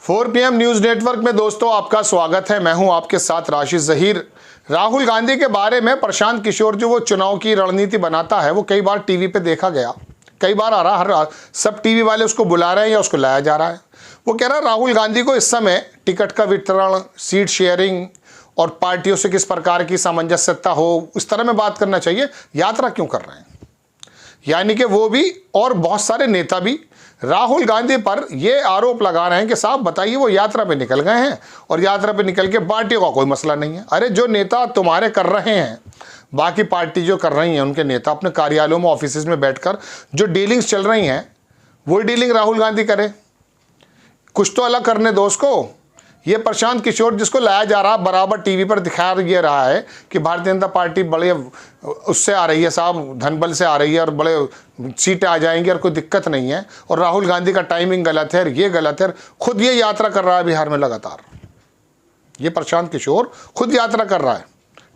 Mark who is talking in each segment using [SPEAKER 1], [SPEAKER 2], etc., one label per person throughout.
[SPEAKER 1] 4 PM news network में दोस्तों आपका स्वागत है। मैं हूं आपके साथ राशिद जहीर। राहुल गांधी के बारे में प्रशांत किशोर जो वो चुनाव की रणनीति बनाता है वो कई बार टीवी पे देखा गया, कई बार आ रहा, हर सब टीवी वाले उसको बुला रहे हैं या उसको लाया जा रहा है। वो कह रहा है राहुल गांधी को इस समय टिकट का वितरण, सीट शेयरिंग और पार्टियों से किस प्रकार की सामंजस्यता हो, इस तरह में बात करना चाहिए। यात्रा क्यों कर रहे हैं? यानी कि वो भी और बहुत सारे नेता भी राहुल गांधी पर ये आरोप लगा रहे हैं कि साहब बताइए वो यात्रा पे निकल गए हैं और यात्रा पे निकल के पार्टियों का कोई मसला नहीं है। अरे जो नेता तुम्हारे कर रहे हैं, बाकी पार्टी जो कर रही हैं उनके नेता अपने कार्यालयों में, ऑफिस में बैठकर जो डीलिंग्स चल रही हैं वही डीलिंग राहुल गांधी करे। कुछ तो अलग करने दो उसको। ये प्रशांत किशोर जिसको लाया जा रहा बराबर टीवी पर दिखा ये रहा है कि भारतीय जनता पार्टी बड़े उससे आ रही है साहब, धनबल से आ रही है और बड़े सीटें आ जाएंगी और कोई दिक्कत नहीं है, और राहुल गांधी का टाइमिंग गलत है, ये गलत है। खुद ये यात्रा कर रहा है बिहार में लगातार। ये प्रशांत किशोर खुद यात्रा कर रहा है,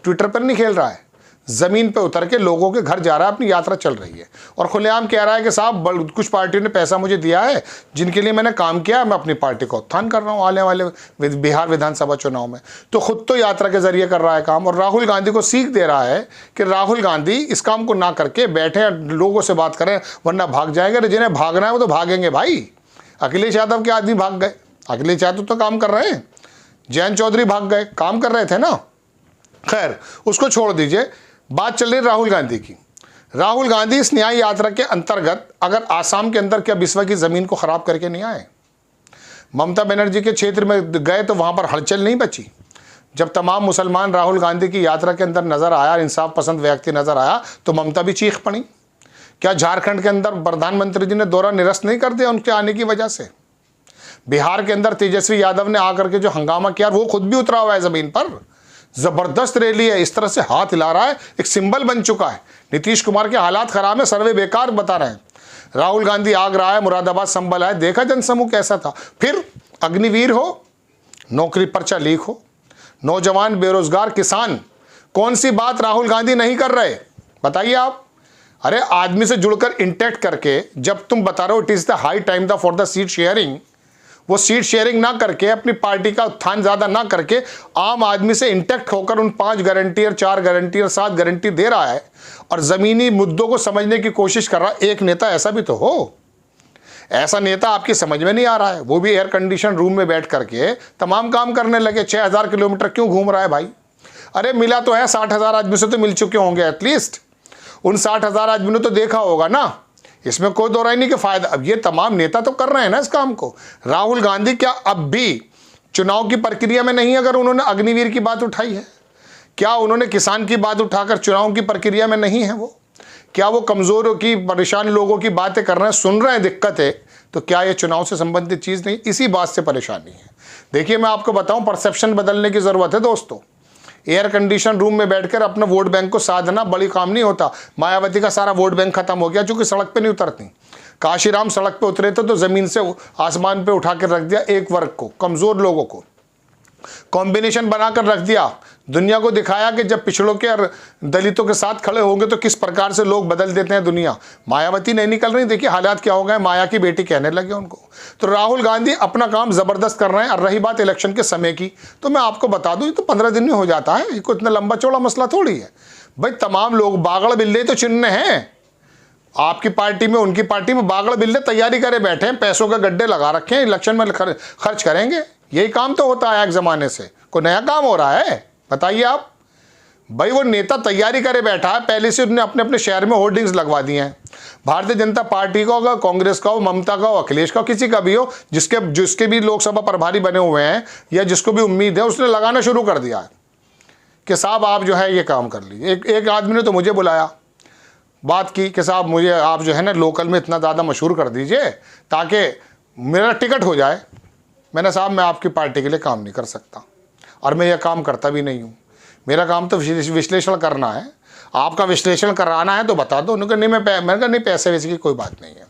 [SPEAKER 1] ट्विटर पर नहीं खेल रहा है, ज़मीन पे उतर के लोगों के घर जा रहा है, अपनी यात्रा चल रही है और खुलेआम कह रहा है कि साहब कुछ पार्टियों ने पैसा मुझे दिया है जिनके लिए मैंने काम किया, मैं अपनी पार्टी को उत्थान कर रहा हूँ आने वाले बिहार विधानसभा चुनाव में। तो खुद तो यात्रा के जरिए कर रहा है काम और राहुल गांधी को सीख दे रहा है कि राहुल गांधी इस काम को ना करके बैठे लोगों से बात करें वरना भाग जाएंगे। जिन्हें भागना है वो तो भागेंगे भाई। अखिलेश यादव के आदमी भाग गए, अखिलेश यादव तो काम कर रहे हैं, जयंत चौधरी भाग गए, काम कर रहे थे ना। खैर उसको छोड़ दीजिए, बात चल रही राहुल गांधी की। राहुल गांधी इस न्याय यात्रा के अंतर्गत अगर आसाम के अंदर क्या बिस्वा की जमीन को खराब करके नहीं आए? ममता बनर्जी के क्षेत्र में गए तो वहां पर हलचल नहीं बची। जब तमाम मुसलमान राहुल गांधी की यात्रा के अंदर नजर आया, इंसाफ पसंद व्यक्ति नजर आया, तो ममता भी चीख पड़ी। क्या झारखंड के अंदर प्रधानमंत्री जी ने दौरा निरस्त नहीं कर दिया उनके आने की वजह से? बिहार के अंदर तेजस्वी यादव ने आकर के जो हंगामा किया वो खुद भी उतरा हुआ है जमीन पर। जबरदस्त रैली है, इस तरह से हाथ हिला रहा है, एक सिंबल बन चुका है। नीतीश कुमार के हालात खराब है, सर्वे बेकार बता रहे हैं। राहुल गांधी आगरा है, मुरादाबाद संभल है, देखा जनसमूह कैसा था। फिर अग्निवीर हो, नौकरी पर्चा लीक हो, नौजवान, बेरोजगार, किसान, कौन सी बात राहुल गांधी नहीं कर रहे बताइए आप? अरे आदमी से जुड़कर इंटैक्ट करके जब तुम बता रहे हो it is the high time the for the seat sharing, वो सीट शेयरिंग ना करके, अपनी पार्टी का उत्थान ज्यादा ना करके आम आदमी से इंटैक्ट होकर उन 5 गारंटी और 4 गारंटी और 7 गारंटी दे रहा है और जमीनी मुद्दों को समझने की कोशिश कर रहा है। एक नेता ऐसा भी तो हो। ऐसा नेता आपकी समझ में नहीं आ रहा है, वो भी एयर कंडीशन रूम में बैठ करके तमाम काम करने लगे। 6000 किलोमीटर क्यों घूम रहा है भाई? अरे मिला तो है 60,000 आदमी से तो मिल चुके होंगे एटलीस्ट। उन 60,000 आदमी ने तो देखा होगा ना, इसमें कोई दो राय नहीं कि फायदा। अब ये तमाम नेता तो कर रहे हैं ना इस काम को। राहुल गांधी क्या अब भी चुनाव की प्रक्रिया में नहीं? अगर उन्होंने अग्निवीर की बात उठाई है, क्या उन्होंने किसान की बात उठाकर चुनाव की प्रक्रिया में नहीं है वो? क्या वो कमजोरों की, परेशान लोगों की बातें कर रहे हैं, सुन रहे हैं दिक्कत है, तो क्या ये चुनाव से संबंधित चीज नहीं? इसी बात से परेशानी है। देखिए मैं आपको बताऊं, परसेप्शन बदलने की जरूरत है दोस्तों। एयर कंडीशन रूम में बैठकर अपने वोट बैंक को साधना बड़ी काम नहीं होता। मायावती का सारा वोट बैंक खत्म हो गया क्योंकि सड़क पे नहीं उतरती। काशीराम सड़क पे उतरे थे तो जमीन से आसमान पे उठा कर रख दिया एक वर्ग को, कमजोर लोगों को कॉम्बिनेशन बनाकर रख दिया। दुनिया को दिखाया कि जब पिछड़ों के और दलितों के साथ खड़े होंगे तो किस प्रकार से लोग बदल देते हैं दुनिया। मायावती नहीं निकल रही, देखिए हालात क्या हो गए, माया की बेटी कहने लगे उनको। तो राहुल गांधी अपना काम जबरदस्त कर रहे हैं। और रही बात इलेक्शन के समय की, तो मैं आपको बता दूं ये तो 15 दिन में हो जाता है, ये कोई इतना लंबा चौड़ा मसला थोड़ी है भाई। तमाम लोग बागड़ बिल्ले तो चिन्ह हैं आपकी पार्टी में, उनकी पार्टी में बागड़ बिल्ले तैयारी करे बैठे हैं, पैसों के गड्ढे लगा रखे हैं, इलेक्शन में खर्च करेंगे। यही काम तो होता है एक जमाने से, कोई नया काम हो रहा है बताइए आप? भाई वो नेता तैयारी करे बैठा है, पहले से उन्होंने अपने अपने शहर में होर्डिंग्स लगवा दिए हैं। भारतीय जनता पार्टी का होगा, कांग्रेस का हो, ममता का हो, अखिलेश का हो, किसी का भी हो, जिसके भी लोकसभा प्रभारी बने हुए हैं या जिसको भी उम्मीद है, उसने लगाना शुरू कर दिया है कि साहब आप जो है ये काम कर लीजिए। एक आदमी ने तो मुझे बुलाया, बात की कि साहब मुझे आप जो है ना लोकल में इतना ज़्यादा मशहूर कर दीजिए ताकि मेरा टिकट हो जाए। मैंने साहब मैं आपकी पार्टी के लिए काम नहीं कर सकता और मैं यह काम करता भी नहीं हूँ। मेरा काम तो विश्लेषण करना है, आपका विश्लेषण कराना है तो बता दो। उन्होंने नहीं, मैंने कहा नहीं पैसे वैसे की कोई बात नहीं है।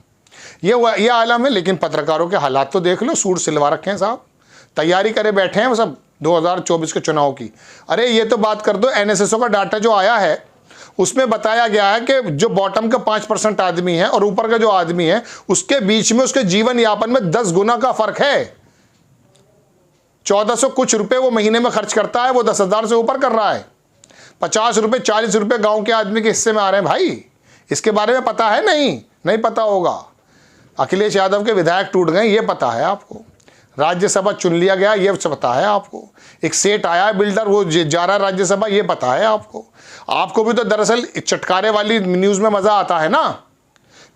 [SPEAKER 1] ये आलम है। लेकिन पत्रकारों के हालात तो देख लो, सूट सिलवा रखे हैं साहब, तैयारी करे बैठे हैं वो सब 2024 के चुनाव की। अरे ये तो बात कर दो, एनएसएसओ का डाटा जो आया है उसमें बताया गया है कि जो बॉटम का 5% आदमी है और ऊपर का जो आदमी है उसके बीच में उसके जीवन यापन में 10 गुना का फर्क है। 1400 कुछ रुपए वो महीने में खर्च करता है, वो 10,000 से ऊपर कर रहा है। 50 रुपये 40 रुपये गांव के आदमी के हिस्से में आ रहे हैं। भाई इसके बारे में पता है? नहीं पता होगा। अखिलेश यादव के विधायक टूट गए, ये पता है आपको। राज्यसभा चुन लिया गया, ये पता है आपको। एक सेठ आया है बिल्डर, वो जा रहा है राज्यसभा, ये पता है आपको। आपको भी तो दरअसल चटकारे वाली न्यूज़ में मज़ा आता है ना।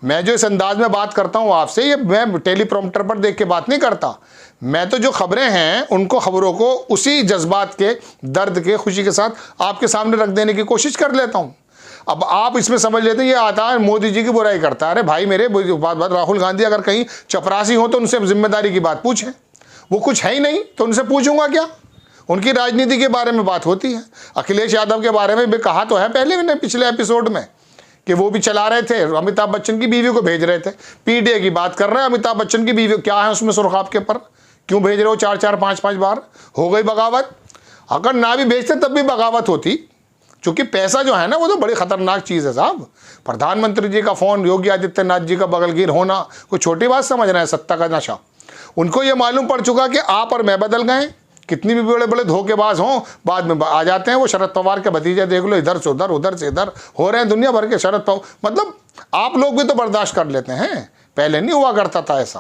[SPEAKER 1] मैं जो इस अंदाज में बात करता हूँ आपसे, ये मैं टेलीप्रॉम्प्टर पर देख के बात नहीं करता। मैं तो जो खबरें हैं उनको, खबरों को उसी जज्बात के, दर्द के, खुशी के साथ आपके सामने रख देने की कोशिश कर लेता हूँ। अब आप इसमें समझ लेते हैं ये आता है मोदी जी की बुराई करता है। अरे भाई मेरे बात राहुल गांधी अगर कहीं चपरासी हो तो उनसे जिम्मेदारी की बात पूछें। वो कुछ है ही नहीं तो उनसे पूछूंगा क्या? उनकी राजनीति के बारे में बात होती है। अखिलेश यादव के बारे में भी कहा तो है पहले मैंने पिछले एपिसोड में कि वो भी चला रहे थे, अमिताभ बच्चन की बीवी को भेज रहे थे। पीडीए की बात कर रहे हैं, अमिताभ बच्चन की बीवी क्या है उसमें सुर्ख आपके पर? क्यों भेज रहे हो 4-4 5-5 बार? हो गई बगावत। अगर ना भी भेजते तब भी बगावत होती, क्योंकि पैसा जो है ना वो तो बड़ी खतरनाक चीज़ है साहब। प्रधानमंत्री जी का फ़ोन, योगी आदित्यनाथ जी का बगलगीर होना कोई छोटी बात समझ रहे हैं? सत्ता का नशा। उनको ये मालूम पड़ चुका कि आप और मैं बदल गए। कितनी भी बड़े बड़े धोखेबाज हों, बाद में आ जाते हैं। वो शरद पवार के भतीजे देख लो, इधर से उधर, उधर से इधर हो रहे हैं दुनिया भर के। शरद पवार मतलब आप लोग भी तो बर्दाश्त कर लेते हैं। पहले नहीं हुआ करता था ऐसा।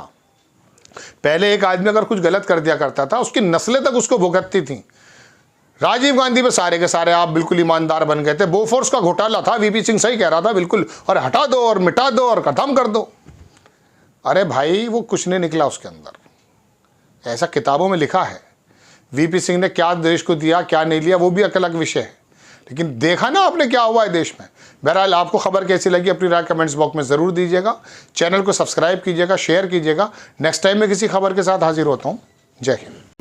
[SPEAKER 1] पहले एक आदमी अगर कुछ गलत कर दिया करता था, उसकी नस्लें तक उसको भुगतती थी। राजीव गांधी पे सारे के सारे आप बिल्कुल ईमानदार बन गए थे। बोफोर्स का घोटाला था, वीपी सिंह सही कह रहा था बिल्कुल, और हटा दो और मिटा दो और खत्म कर दो। अरे भाई वो कुछ नहीं निकला उसके अंदर। ऐसा किताबों में लिखा है वीपी सिंह ने क्या देश को दिया, क्या नहीं लिया, वो भी एक अलग विषय है। लेकिन देखा ना आपने क्या हुआ है देश में। बहरहाल आपको खबर कैसी लगी अपनी राय कमेंट्स बॉक्स में ज़रूर दीजिएगा। चैनल को सब्सक्राइब कीजिएगा, शेयर कीजिएगा। नेक्स्ट टाइम मैं किसी खबर के साथ हाजिर होता हूँ। जय हिंद।